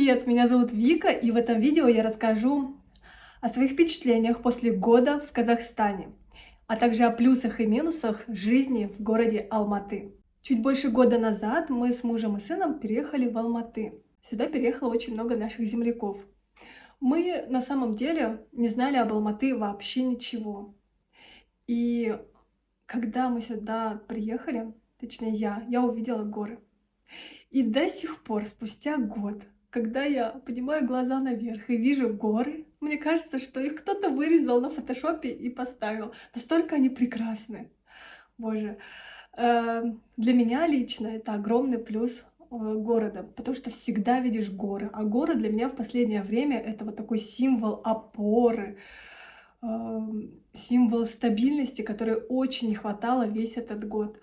Привет, меня зовут Вика, и в этом видео я расскажу о своих впечатлениях после года в Казахстане, а также о плюсах и минусах жизни в городе Алматы. Чуть больше года назад мы с мужем и сыном переехали в Алматы. Сюда переехало очень много наших земляков. Мы на самом деле не знали об Алматы вообще ничего. И когда мы сюда приехали, точнее я увидела горы. И до сих пор, спустя год, когда я поднимаю глаза наверх и вижу горы, мне кажется, что их кто-то вырезал на фотошопе и поставил. Настолько они прекрасны. Боже. Для меня лично это огромный плюс города, потому что всегда видишь горы. А горы для меня в последнее время это вот такой символ опоры, символ стабильности, который очень не хватало весь этот год.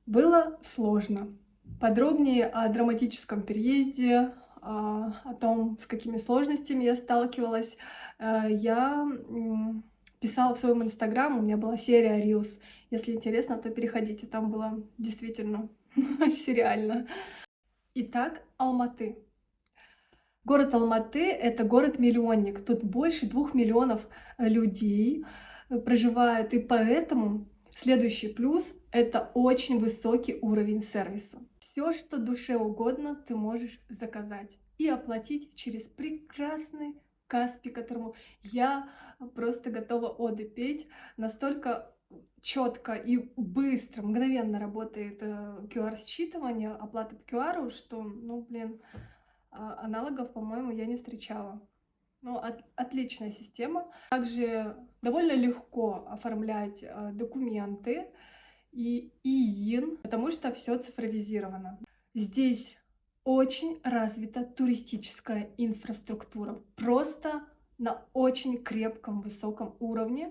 Было сложно. Подробнее о драматическом переезде, о том, с какими сложностями я сталкивалась, я писала в своем инстаграм, у меня была серия Reels. Если интересно, то переходите, там было действительно сериально. Итак, Алматы. Город Алматы — это город-миллионник. Тут больше 2 миллионов людей проживают, и поэтому следующий плюс — это очень высокий уровень сервиса. Все, что душе угодно, ты можешь заказать и оплатить через прекрасный Каспий, которому я просто готова оды петь. Настолько четко и быстро, мгновенно работает QR-считывание, оплата по QR, что, ну, блин, аналогов, по-моему, я не встречала. Ну, отличная система. Также довольно легко оформлять документы и ИИН, потому что все цифровизировано. Здесь очень развита туристическая инфраструктура, просто на очень крепком, высоком уровне.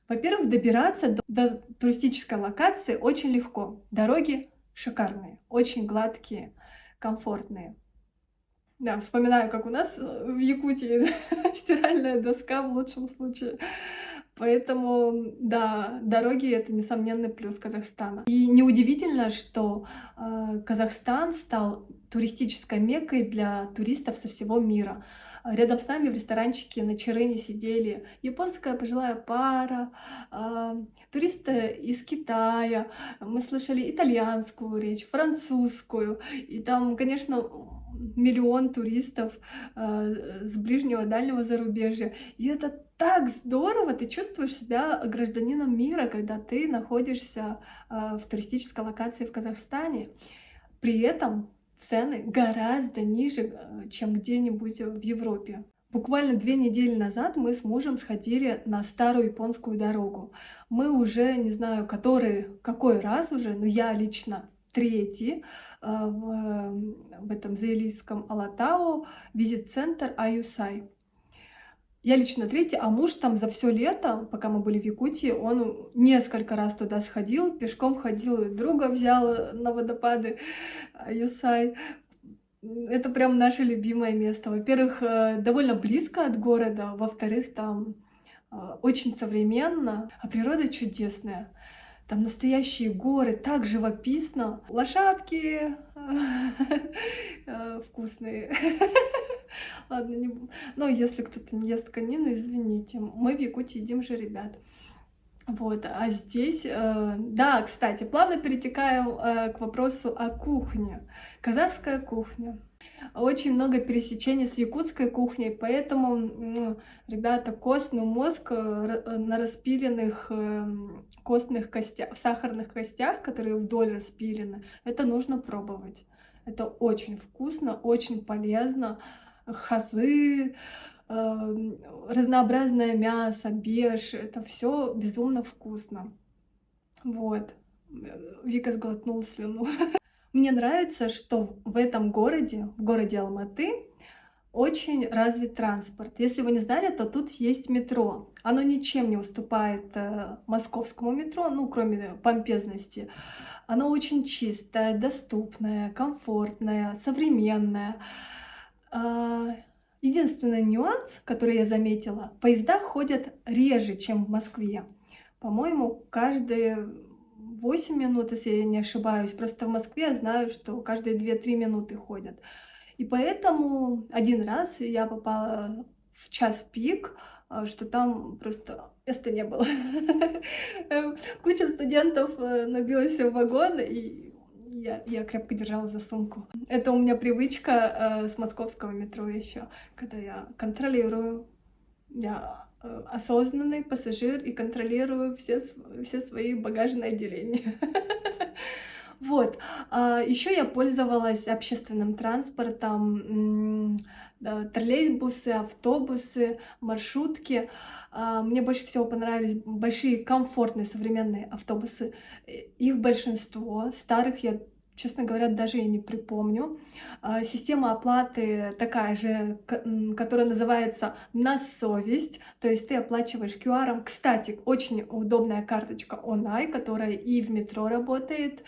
Во-первых, добираться до туристической локации очень легко. Дороги шикарные, очень гладкие, комфортные. Да, вспоминаю, как у нас в Якутии стиральная доска в лучшем случае. Поэтому, да, дороги — это несомненный плюс Казахстана. И неудивительно, что Казахстан стал туристической меккой для туристов со всего мира. Рядом с нами в ресторанчике на Чарыне сидели японская пожилая пара, туристы из Китая. Мы слышали итальянскую речь, французскую. И там, конечно, миллион туристов с ближнего, дальнего зарубежья. И это так здорово! Ты чувствуешь себя гражданином мира, когда ты находишься в туристической локации в Казахстане. При этом цены гораздо ниже, чем где-нибудь в Европе. Буквально 2 недели назад мы с мужем сходили на старую японскую дорогу. Мы уже, не знаю, какой раз уже, но я лично третий в этом заилийском Алатау, визит-центр Аюсай. Я лично третий, а муж там за все лето, пока мы были в Якутии, он несколько раз туда сходил, пешком ходил, друга взял на водопады Аюсай. Это прям наше любимое место. Во-первых, довольно близко от города, во-вторых, там очень современно, а природа чудесная. Там настоящие горы, так живописно. Лошадки вкусные. Ладно, ну, если кто-то не ест конину, извините. Мы в Якутии едим же, ребят. Вот, а здесь, да, кстати, плавно перетекаем к вопросу о кухне. Казахская кухня. Очень много пересечений с якутской кухней, поэтому, ребята, костный мозг на распиленных костных костях, сахарных костях, которые вдоль распилены, это нужно пробовать. Это очень вкусно, очень полезно. Хазы, разнообразное мясо, беш, это все безумно вкусно. Вот. Вика сглотнула слюну. Мне нравится, что в этом городе, в городе Алматы, очень развит транспорт. Если вы не знали, то тут есть метро. Оно ничем не уступает московскому метро, ну, кроме помпезности. Оно очень чистое, доступное, комфортное, современное. Единственный нюанс, который я заметила, поезда ходят реже, чем в Москве. По-моему, каждые 8 минут, если я не ошибаюсь. Просто в Москве я знаю, что каждые 2-3 минуты ходят. И поэтому один раз я попала в час пик, что там просто места не было. Куча студентов набилась в вагон, и я крепко держала за сумку. Это у меня привычка с московского метро еще, когда я контролирую. Я осознанный пассажир и контролирую все свои багажные отделения. Вот. Еще я пользовалась общественным транспортом, да, троллейбусы, автобусы, маршрутки. Мне больше всего понравились большие, комфортные, современные автобусы. Их большинство. Старых я, честно говоря, даже и не припомню. Система оплаты такая же, которая называется «на совесть», то есть ты оплачиваешь QR. Кстати, очень удобная карточка Онай, которая и в метро работает,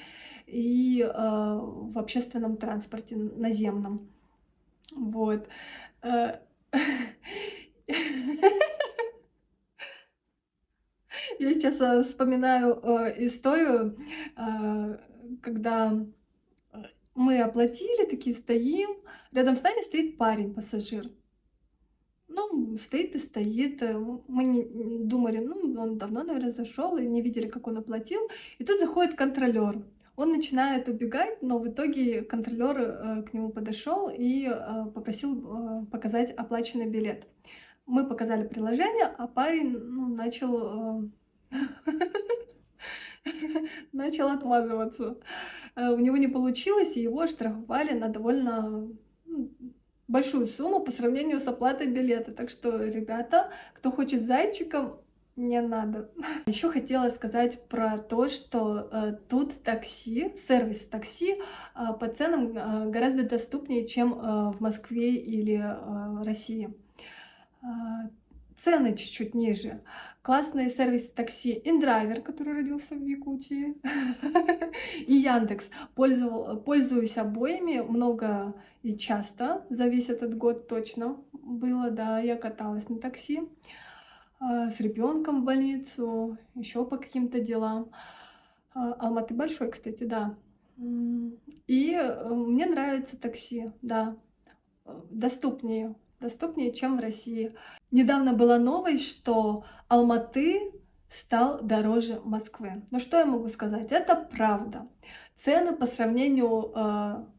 и в общественном транспорте наземном. Вот. Э, Я сейчас вспоминаю историю, когда мы оплатили, такие стоим, рядом с нами стоит парень, пассажир. Ну, стоит и стоит. Мы думали, ну, он давно, наверное, зашел, и не видели, как он оплатил. И тут заходит контролер. Он начинает убегать, но в итоге контролер к нему подошел и попросил показать оплаченный билет. Мы показали приложение, а парень ну, начал отмазываться. У него не получилось, и его оштрафовали на довольно ну, большую сумму по сравнению с оплатой билета. Так что, ребята, кто хочет зайчиком, не надо. Еще хотела сказать про то, что тут такси, сервис такси по ценам гораздо доступнее, чем в Москве или России. Цены чуть-чуть ниже. Классный сервис такси InDriver, который родился в Якутии, и Яндекс. Пользуюсь обоими много и часто. За весь этот год точно было, да, я каталась на такси с ребенком в больницу, еще по каким-то делам. Алматы большой, кстати, да. И мне нравится такси, да, доступнее, чем в России. Недавно была новость, что Алматы стал дороже Москвы. Ну что я могу сказать? Это правда. Цены по сравнению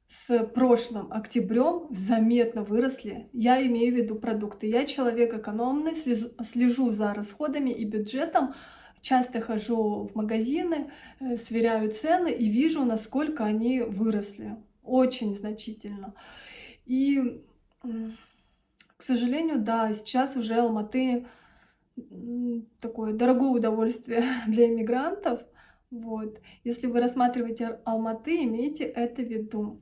с прошлым октябрем заметно выросли. Я имею в виду продукты. Я человек экономный, слежу за расходами и бюджетом. Часто хожу в магазины, сверяю цены и вижу, насколько они выросли. Очень значительно. И, к сожалению, да, сейчас уже Алматы такое дорогое удовольствие для иммигрантов. Вот. Если вы рассматриваете Алматы, имейте это в виду.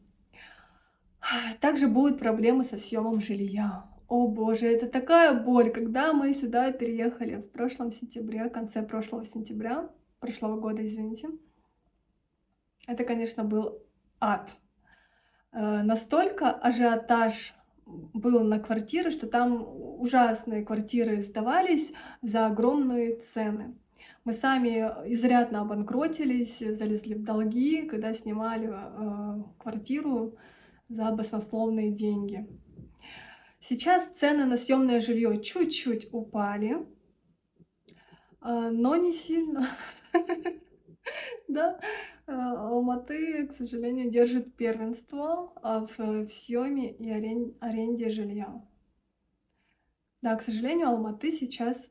Также будут проблемы со съемом жилья. О боже, это такая боль, когда мы сюда переехали в прошлом сентябре, в конце прошлого сентября, прошлого года, извините. Это, конечно, был ад. Настолько ажиотаж был на квартиры, что там ужасные квартиры сдавались за огромные цены. Мы сами изрядно обанкротились, залезли в долги, когда снимали квартиру за баснословные деньги. Сейчас цены на съемное жилье чуть-чуть упали, но не сильно. Да, Алматы, к сожалению, держит первенство в съеме и аренде жилья. Да, к сожалению, Алматы сейчас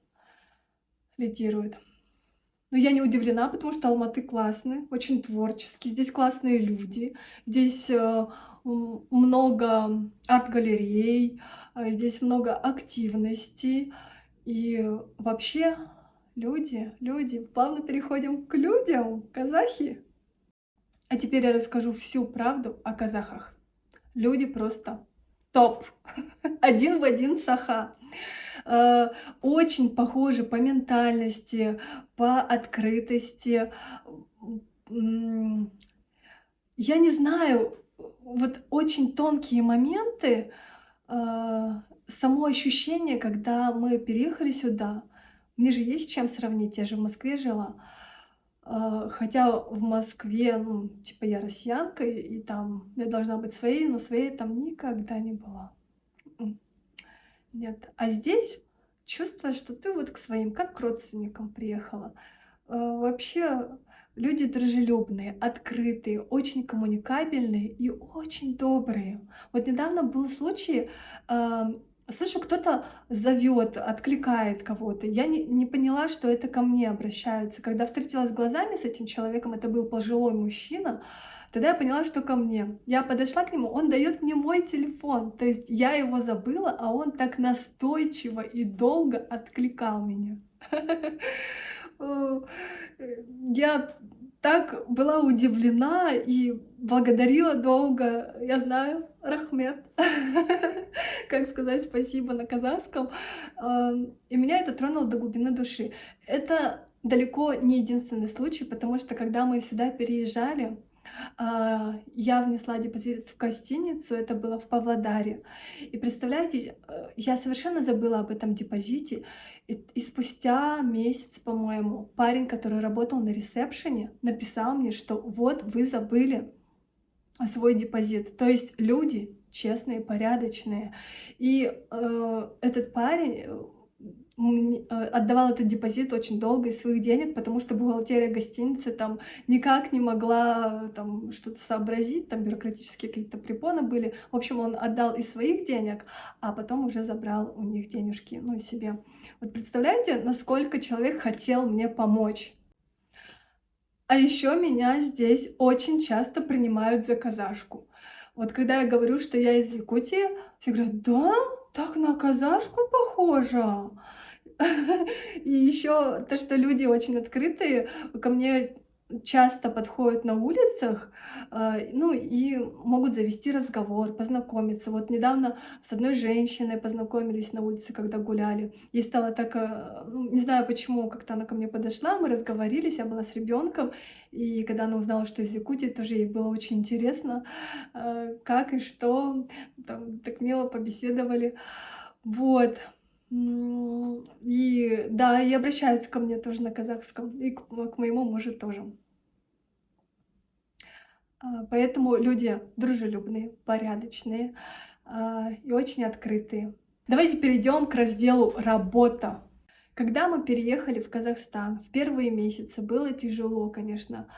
лидирует. Но я не удивлена, потому что Алматы классный, очень творческий. Здесь классные люди, здесь много арт-галерей, здесь много активностей. И вообще люди. Плавно переходим к людям, казахи. А теперь я расскажу всю правду о казахах. Люди просто топ. Один в один Саха. Очень похожи по ментальности, по открытости. Я не знаю, вот очень тонкие моменты, само ощущение, когда мы переехали сюда. Мне же есть чем сравнить, я же в Москве жила. Хотя в Москве, ну, типа я россиянка, и там я должна быть своей, но своей там никогда не была. М. Нет. А здесь чувство, что ты вот к своим, как к родственникам приехала. Вообще люди дружелюбные, открытые, очень коммуникабельные и очень добрые. Вот недавно был случай, слышу, кто-то зовет, откликает кого-то. Я не поняла, что это ко мне обращаются. Когда встретилась глазами с этим человеком, это был пожилой мужчина, тогда я поняла, что ко мне. Я подошла к нему, он дает мне мой телефон. То есть я его забыла, а он так настойчиво и долго откликал меня. Э, Я так была удивлена и благодарила долго. Я знаю, рахмет. Как сказать спасибо на казахском. И меня это тронуло до глубины души. Это далеко не единственный случай, потому что когда мы сюда переезжали, я внесла депозит в гостиницу, это было в Павлодаре. И представляете, я совершенно забыла об этом депозите. И спустя месяц, по-моему, парень, который работал на ресепшене, написал мне, что вот вы забыли свой депозит. То есть люди честные, порядочные. И этот парень отдавал этот депозит очень долго из своих денег, потому что бухгалтерия гостиницы там никак не могла там что-то сообразить, там бюрократические какие-то препоны были. В общем, он отдал из своих денег, а потом уже забрал у них денежки, ну, и себе. Вот представляете, насколько человек хотел мне помочь? А еще меня здесь очень часто принимают за казашку. Вот когда я говорю, что я из Якутии, все говорят: "Да? Так на казашку похожа". И еще то, что люди очень открытые, ко мне часто подходят на улицах, ну и могут завести разговор, познакомиться. Вот недавно с одной женщиной познакомились на улице, когда гуляли. Ей стало так, ну, не знаю почему, как-то она ко мне подошла, мы разговорились, я была с ребенком, и когда она узнала, что из Якутии, тоже ей было очень интересно, как и что, там так мило побеседовали. Вот. И да, и обращаются ко мне тоже на казахском, и к моему мужу тоже. Поэтому люди дружелюбные, порядочные, и очень открытые. Давайте перейдем к разделу "Работа". Когда мы переехали в Казахстан, в первые месяцы было тяжело, конечно.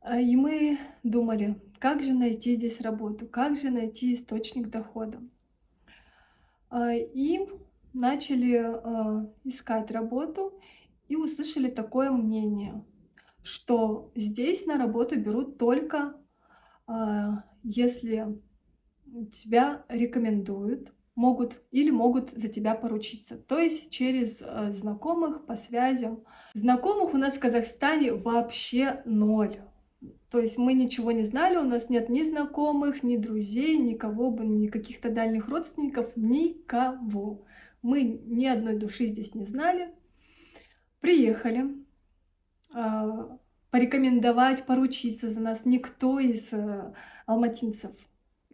И мы думали: как же найти здесь работу, как же найти источник дохода. И начали искать работу и услышали такое мнение, что здесь на работу берут только если тебя рекомендуют, могут за тебя поручиться, то есть через знакомых по связям. Знакомых у нас в Казахстане вообще ноль. То есть мы ничего не знали, у нас нет ни знакомых, ни друзей, никого бы, ни каких-то дальних родственников, никого. Мы ни одной души здесь не знали. Приехали, порекомендовать, поручиться за нас никто из алматинцев,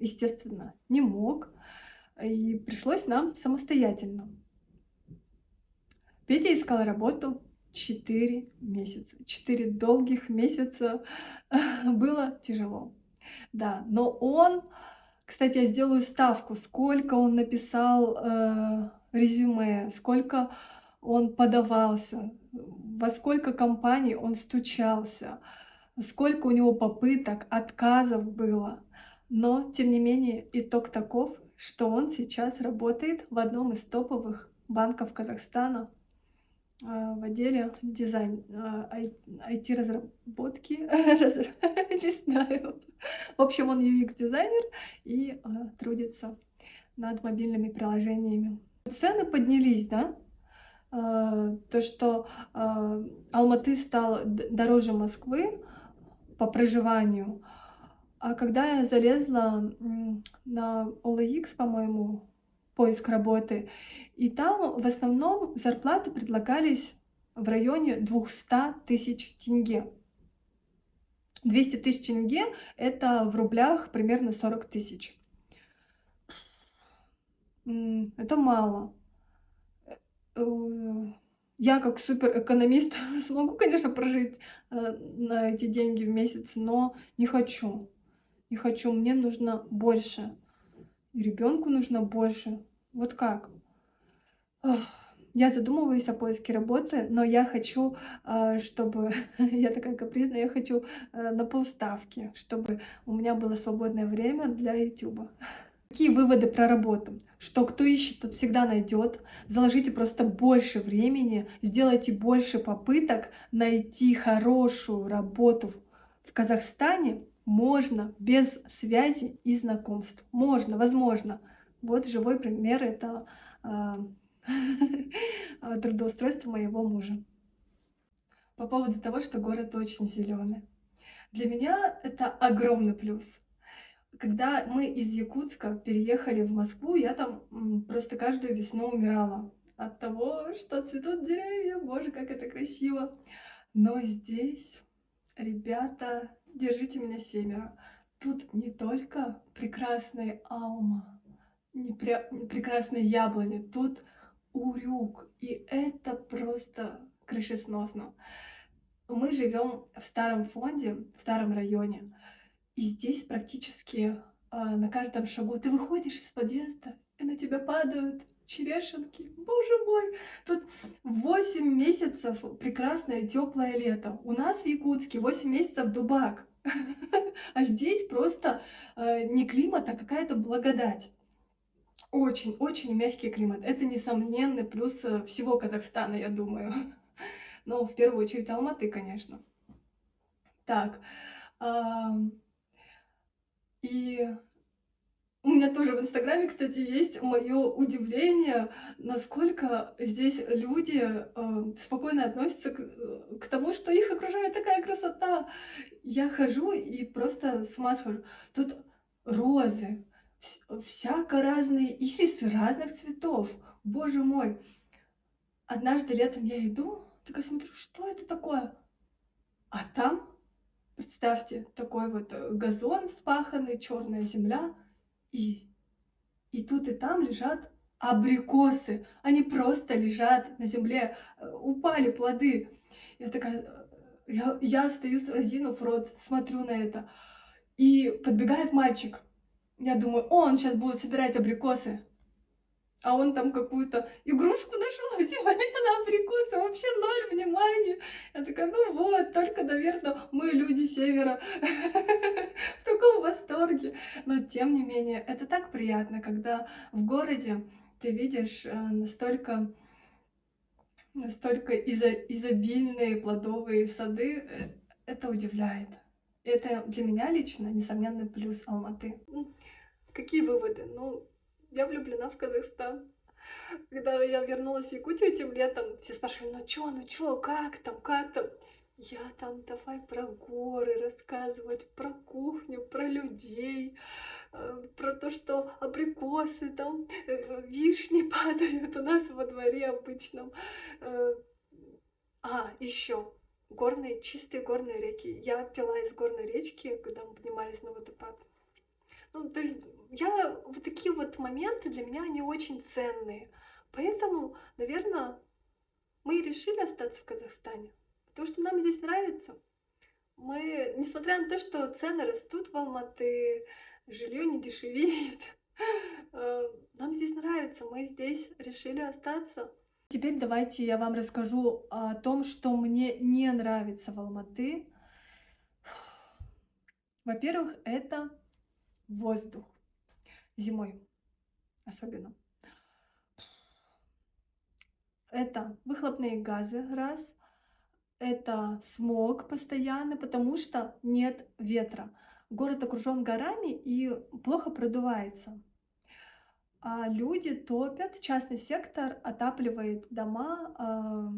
естественно, не мог. И пришлось нам самостоятельно. Петя искал работу 4 месяца. 4 долгих месяца было тяжело. Да, но он, кстати, я сделаю ставку, сколько он написал резюме, сколько он подавался, во сколько компаний он стучался, сколько у него попыток, отказов было. Но, тем не менее, итог таков, что он сейчас работает в одном из топовых банков Казахстана в отделе дизайн, IT-разработки, не знаю. В общем, он UX-дизайнер и трудится над мобильными приложениями. Цены поднялись, да? То, что Алматы стал дороже Москвы по проживанию. А когда я залезла на OLX, по-моему, поиск работы, и там в основном зарплаты предлагались в районе 200 тысяч тенге. 200 тысяч тенге — это в рублях примерно 40 тысяч. Это мало. Э, Я как суперэкономист смогу, конечно, прожить, на эти деньги в месяц, но не хочу. Не хочу, мне нужно больше. И ребенку нужно больше. Вот как? Ах, я задумываюсь о поиске работы, но я хочу, чтобы я такая капризная, я хочу, на полставки, чтобы у меня было свободное время для "Ютуба". Какие выводы про работу? Что кто ищет, тот всегда найдет. Заложите просто больше времени, сделайте больше попыток найти хорошую работу в Казахстане. Можно без связи и знакомств. Можно, возможно. Вот живой пример — это а, трудоустройство моего мужа. По поводу того, что город очень зеленый. Для меня это огромный плюс. Когда мы из Якутска переехали в Москву, я там просто каждую весну умирала от того, что цветут деревья. Боже, как это красиво! Но здесь, ребята, держите меня семеро. Тут не только прекрасные алма, прекрасные яблони, тут урюк, и это просто крышесносно. Мы живем в старом фонде, в старом районе. И здесь практически, на каждом шагу ты выходишь из подъезда, и на тебя падают черешенки. Боже мой! Тут 8 месяцев прекрасное теплое лето. У нас в Якутске 8 месяцев дубак. А здесь просто, не климат, а какая-то благодать. Очень-очень мягкий климат. Это несомненный плюс, всего Казахстана, я думаю. Но в первую очередь Алматы, конечно. Так, ам, и у меня тоже в "Инстаграме", кстати, есть моё удивление, насколько здесь люди, спокойно относятся к тому, что их окружает такая красота. Я хожу и просто с ума схожу. Тут розы, всяко разные ирисы разных цветов. Боже мой! Однажды летом я иду, такая смотрю: "Что это такое?" А там, представьте, такой вот, газон вспаханный, черная земля, и И тут и там лежат абрикосы. Они просто лежат на земле, упали плоды. Я такая, я остаюсь, разинув рот, смотрю на это. И подбегает мальчик. Я думаю: "О, он сейчас будет собирать абрикосы". А он там какую-то игрушку нашел в земле на абрикосы, вообще ноль внимания. Я такая: "Ну вот, только, наверно, мы, люди севера, в таком восторге". Но тем не менее, это так приятно, когда в городе ты видишь, настолько изобильные плодовые сады. Это удивляет. Это для меня лично несомненный плюс Алматы. Какие выводы? Ну, я влюблена в Казахстан. Когда я вернулась в Якутию этим летом, все спрашивали: ну чё, как там, как там?" Я там давай про горы рассказывать, про кухню, про людей, про то, что абрикосы там, вишни падают у нас во дворе обычном. Э, еще горные, чистые горные реки. Я пила из горной речки, когда мы поднимались на водопад. Ну, то есть вот такие вот моменты для меня, они очень ценные. Поэтому, наверное, мы и решили остаться в Казахстане, потому что нам здесь нравится. Мы, несмотря на то, что цены растут в Алматы, жилье не дешевеет, нам здесь нравится, мы здесь решили остаться. Теперь давайте я вам расскажу о том, что мне не нравится в Алматы. Во-первых, это воздух. Зимой особенно. Это выхлопные газы, раз. Это смог постоянный, потому что нет ветра. Город окружен горами и плохо продувается. А люди топят, частный сектор отапливает дома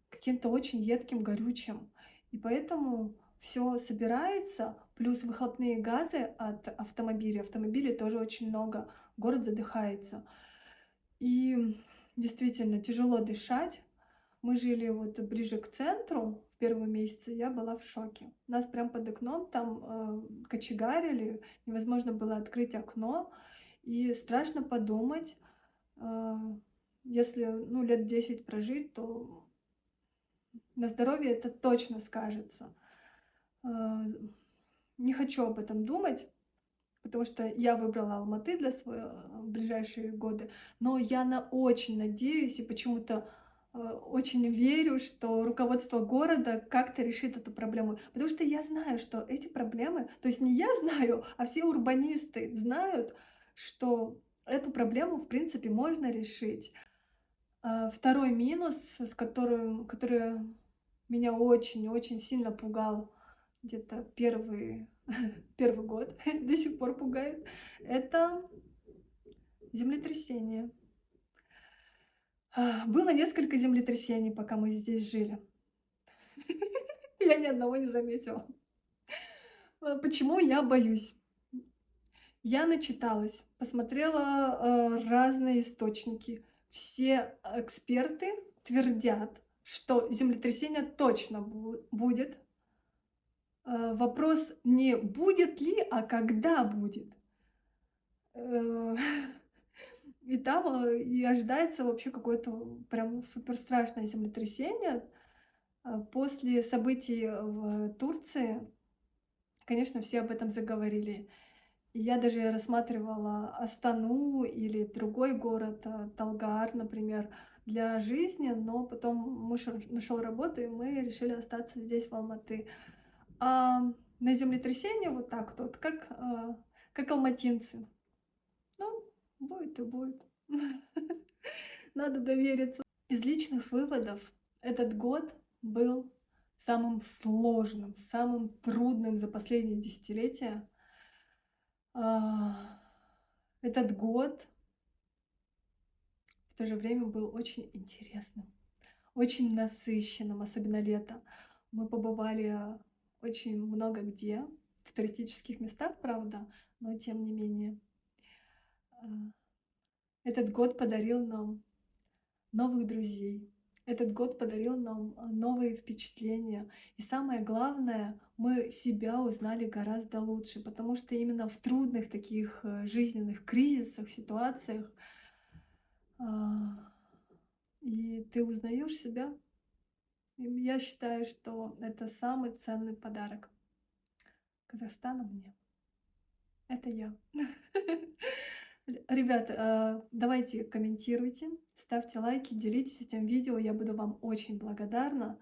каким-то очень едким горючим. И поэтому все собирается, плюс выхлопные газы от автомобилей. Автомобилей тоже очень много, город задыхается. И действительно тяжело дышать. Мы жили вот ближе к центру в первые месяцы, я была в шоке. У нас прям под окном там кочегарили, невозможно было открыть окно, и страшно подумать, э, если, ну, лет 10 прожить, то на здоровье это точно скажется. А, не хочу об этом думать, потому что я выбрала Алматы для ближайшие годы, но я на очень надеюсь и почему-то, очень верю, что руководство города как-то решит эту проблему. Потому что я знаю, что эти проблемы, то есть не я знаю, а все урбанисты знают, что эту проблему, в принципе, можно решить. 2 минус, который меня очень-очень сильно пугал где-то первый год, до сих пор пугает — это землетрясение. Было несколько землетрясений, пока мы здесь жили. Я ни одного не заметила. Почему я боюсь? Я начиталась, посмотрела, разные источники. Все эксперты твердят, что землетрясение точно будет. Вопрос не будет ли, а когда будет. Э, и там, и ожидается вообще какое-то прям супер страшное землетрясение. После событий в Турции, конечно, все об этом заговорили. И я даже рассматривала Астану или другой город, Талгар, например, для жизни, но потом муж нашел работу, и мы решили остаться здесь, в Алматы. А на землетрясение вот так вот, как алматинцы. Ну, будет и будет. Надо довериться. Из личных выводов этот год был самым сложным, самым трудным за последние десятилетия. А, Этот год в то же время был очень интересным, очень насыщенным, особенно лето. Мы побывали очень много где, в туристических местах, правда, но тем не менее. А, Этот год подарил нам новых друзей. Этот год подарил нам новые впечатления. И самое главное, мы себя узнали гораздо лучше, потому что именно в трудных таких жизненных кризисах, ситуациях, а, и ты узнаешь себя. И я считаю, что это самый ценный подарок Казахстана мне. Это я. Ребят, давайте комментируйте, ставьте лайки, делитесь этим видео. Я буду вам очень благодарна.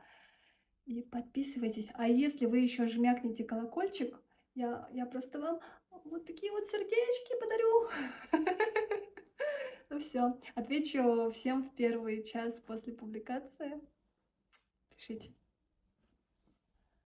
И подписывайтесь. А если вы еще жмякнете колокольчик, я просто вам вот такие вот сердечки подарю. Ну все, отвечу всем в первый час после публикации. Пишите.